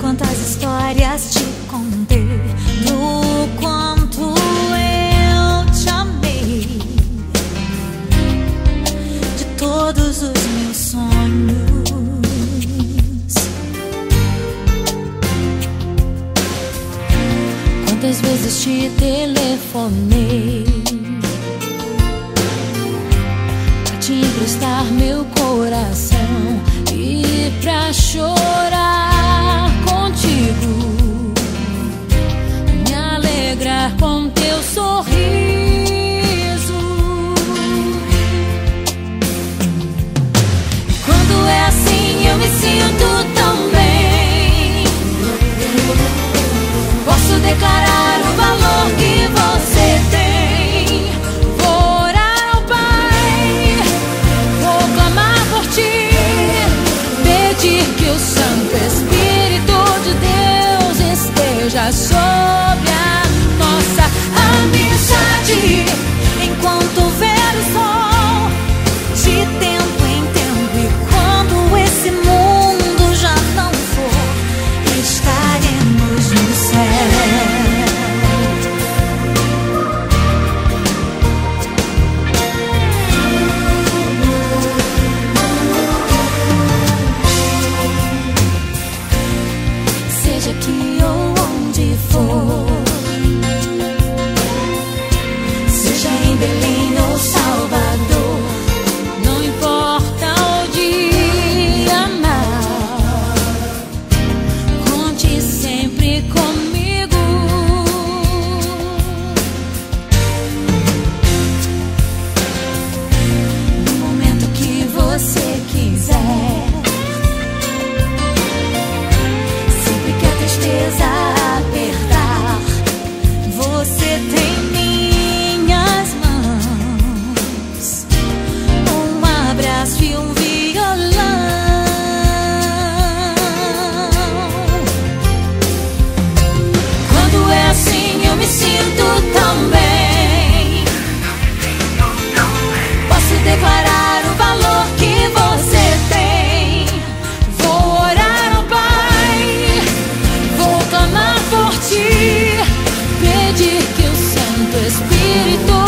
Quantas histórias te contei, do quanto eu te amei, de todos os meus sonhos. Quantas vezes te telefonei pra te emprestar meu coração e pra chorar contigo, me alegrar com teu sorriso. Quando é assim eu me sinto tão bem. Posso declarar o valor que você tem. Vou orar ao Pai, vou clamar por ti, pedir que o Santo Espírito de Deus esteja sobre a nossa amizade, enquanto houver o sol, de tempo em tempo. E quando esse mundo já não for, estaremos no céu. Seja aqui ou onde for, seja em Belém ou Salvador, não importa o dia mal, conte sempre comigo. No momento que você quiser, sempre que a tristeza apertar, você tem minhas mãos, um abraço e um violão. Quando é assim eu me sinto tão bem. Posso declarar o valor que você tem. Vou orar ao Pai, vou clamar por ti, pedir que o Santo Espírito